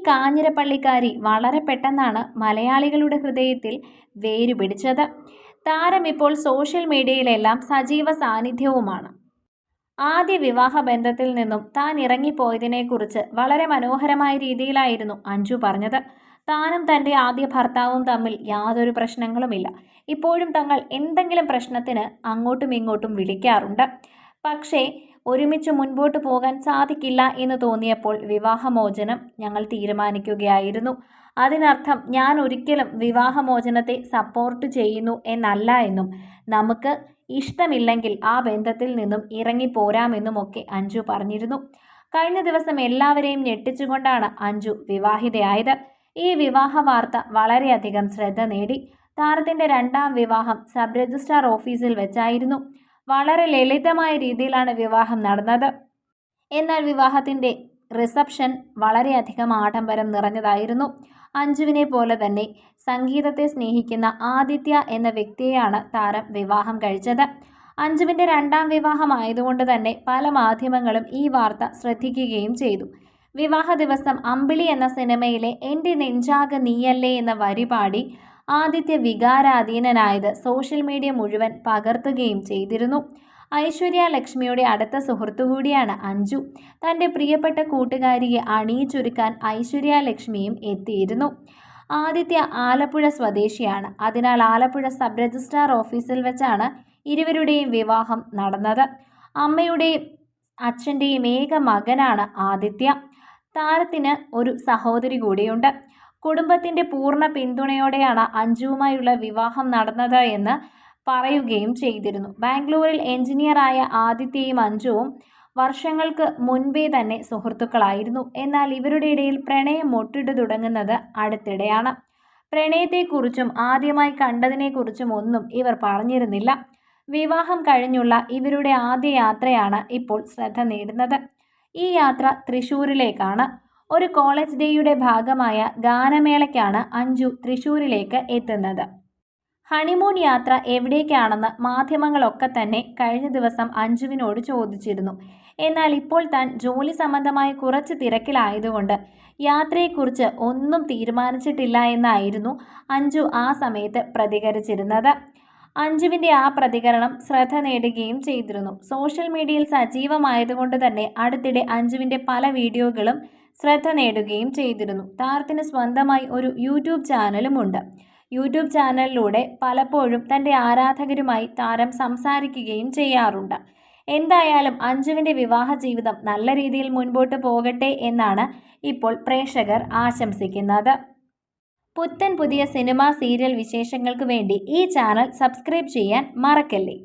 കാഞ്ഞിരപ്പള്ളിക്കാരി വളരെ പെട്ടെന്നാണ് മലയാളികളുടെ ഹൃദയത്തിൽ വേരുപിടിച്ചത്. താരം ഇപ്പോൾ സോഷ്യൽ മീഡിയയിലെല്ലാം സജീവ സാന്നിധ്യവുമാണ്. ആദ്യ വിവാഹ ബന്ധത്തിൽ നിന്നും താൻ ഇറങ്ങിപ്പോയതിനെക്കുറിച്ച് വളരെ മനോഹരമായ രീതിയിലായിരുന്നു അഞ്ജു പറഞ്ഞത്. താനും തൻ്റെ ആദ്യ ഭർത്താവും തമ്മിൽ യാതൊരു പ്രശ്നങ്ങളുമില്ല. ഇപ്പോഴും തങ്ങൾ എന്തെങ്കിലും പ്രശ്നത്തിന് അങ്ങോട്ടും ഇങ്ങോട്ടും വിളിക്കാറുണ്ട്. പക്ഷേ ഒരുമിച്ച് മുൻപോട്ട് പോകാൻ സാധിക്കില്ല എന്ന് തോന്നിയപ്പോൾ വിവാഹമോചനം ഞങ്ങൾ തീരുമാനിക്കുകയായിരുന്നു. അതിനർത്ഥം ഞാൻ ഒരിക്കലും വിവാഹമോചനത്തെ സപ്പോർട്ട് ചെയ്യുന്നു എന്നല്ല എന്നും നമുക്ക് ഇഷ്ടമില്ലെങ്കിൽ ആ ബന്ധത്തിൽ നിന്നും ഇറങ്ങിപ്പോരാമെന്നുമൊക്കെ അഞ്ജു പറഞ്ഞിരുന്നു. കഴിഞ്ഞ ദിവസം എല്ലാവരെയും ഞെട്ടിച്ചുകൊണ്ടാണ് അഞ്ജു വിവാഹിതയായത്. ഈ വിവാഹ വാർത്ത വളരെയധികം ശ്രദ്ധ നേടി. താരത്തിൻ്റെ രണ്ടാം വിവാഹം സബ് രജിസ്ട്രാർ ഓഫീസിൽ വെച്ചായിരുന്നു. വളരെ ലളിതമായ രീതിയിലാണ് വിവാഹം നടന്നത്. എന്നാൽ വിവാഹത്തിൻ്റെ റിസപ്ഷൻ വളരെയധികം ആഡംബരം നിറഞ്ഞതായിരുന്നു. അഞ്ജുവിനെ പോലെ തന്നെ സംഗീതത്തെ സ്നേഹിക്കുന്ന ആദിത്യ എന്ന വ്യക്തിയെയാണ് താരം വിവാഹം കഴിച്ചത്. അഞ്ജുവിൻ്റെ രണ്ടാം വിവാഹമായതുകൊണ്ട് തന്നെ പല മാധ്യമങ്ങളും ഈ വാർത്ത ശ്രദ്ധിക്കുകയും ചെയ്തു. വിവാഹ ദിവസം അമ്പിളി എന്ന സിനിമയിലെ എൻ്റെ നെഞ്ചാകെ നീയല്ലേ എന്ന വരി പാടി ആദിത്യ വികാരാധീനനായത് സോഷ്യൽ മീഡിയ മുഴുവൻ പകർത്തുകയും ചെയ്തിരുന്നു. ഐശ്വര്യ ലക്ഷ്മിയുടെ അടുത്ത സുഹൃത്തുകൂടിയാണ് അഞ്ജു. തൻ്റെ പ്രിയപ്പെട്ട കൂട്ടുകാരിയെ അണിയിച്ചൊരുക്കാൻ ഐശ്വര്യ ലക്ഷ്മിയും എത്തിയിരുന്നു. ആദിത്യ ആലപ്പുഴ സ്വദേശിയാണ്. അതിനാൽ ആലപ്പുഴ സബ് രജിസ്ട്രാർ ഓഫീസിൽ വെച്ചാണ് ഇരുവരുടെയും വിവാഹം നടന്നത്. അമ്മയുടെയും അച്ഛൻ്റെയും ഏക മകനാണ് ആദിത്യ. താരത്തിന് ഒരു സഹോദരി കൂടിയുണ്ട്. കുടുംബത്തിൻ്റെ പൂർണ്ണ പിന്തുണയോടെയാണ് അഞ്ജുവുമായുള്ള വിവാഹം നടന്നത് എന്ന് പറയുകയും ചെയ്തിരുന്നു. ബാംഗ്ലൂരിൽ എഞ്ചിനീയറായ ആദിത്യയും അഞ്ജുവും വർഷങ്ങൾക്ക് മുൻപേ തന്നെ സുഹൃത്തുക്കളായിരുന്നു. എന്നാൽ ഇവരുടെ ഇടയിൽ പ്രണയം മൊട്ടിട്ട് തുടങ്ങുന്നത് അടുത്തിടെയാണ്. പ്രണയത്തെക്കുറിച്ചും ആദ്യമായി കണ്ടതിനെക്കുറിച്ചും ഒന്നും ഇവർ പറഞ്ഞിരുന്നില്ല. വിവാഹം കഴിഞ്ഞുള്ള ഇവരുടെ ആദ്യ യാത്രയാണ് ഇപ്പോൾ ശ്രദ്ധ നേടുന്നത്. ഈ യാത്ര തൃശ്ശൂരിലേക്കാണ്. ഒരു കോളേജ് ഡേയുടെ ഭാഗമായ ഗാനമേളയ്ക്കാണ് അഞ്ജു തൃശ്ശൂരിലേക്ക് എത്തുന്നത്. ഹണിമൂൺ യാത്ര എവിടേക്കാണെന്ന് മാധ്യമങ്ങളൊക്കെ തന്നെ കഴിഞ്ഞ ദിവസം അഞ്ജുവിനോട് ചോദിച്ചിരുന്നു. എന്നാൽ ഇപ്പോൾ താൻ ജോലി സംബന്ധമായ കുറച്ച് തിരക്കിലായതുകൊണ്ട് യാത്രയെക്കുറിച്ച് ഒന്നും തീരുമാനിച്ചിട്ടില്ല എന്നായിരുന്നു അഞ്ജു ആ സമയത്ത് പ്രതികരിച്ചിരുന്നത്. അഞ്ജുവിൻ്റെ ആ പ്രതികരണം ശ്രദ്ധ നേടുകയും ചെയ്തിരുന്നു. സോഷ്യൽ മീഡിയയിൽ സജീവമായതുകൊണ്ട് തന്നെ അടുത്തിടെ അഞ്ജുവിൻ്റെ പല വീഡിയോകളും ശ്രദ്ധ നേടുകയും ചെയ്തിരുന്നു. താരത്തിന് സ്വന്തമായി ഒരു യൂട്യൂബ് ചാനലുമുണ്ട്. യൂട്യൂബ് ചാനലിലൂടെ പലപ്പോഴും തൻ്റെ ആരാധകരുമായി താരം സംസാരിക്കുകയും ചെയ്യാറുണ്ട്. എന്തായാലും അഞ്ജുവിൻ്റെ വിവാഹ ജീവിതം നല്ല രീതിയിൽ മുൻപോട്ട് പോകട്ടെ എന്നാണ് ഇപ്പോൾ പ്രേക്ഷകർ ആശംസിക്കുന്നത്. പുത്തൻ പുതിയ സിനിമ സീരിയൽ വിശേഷങ്ങൾക്ക് വേണ്ടി ഈ ചാനൽ സബ്സ്ക്രൈബ് ചെയ്യാൻ മറക്കല്ലേ.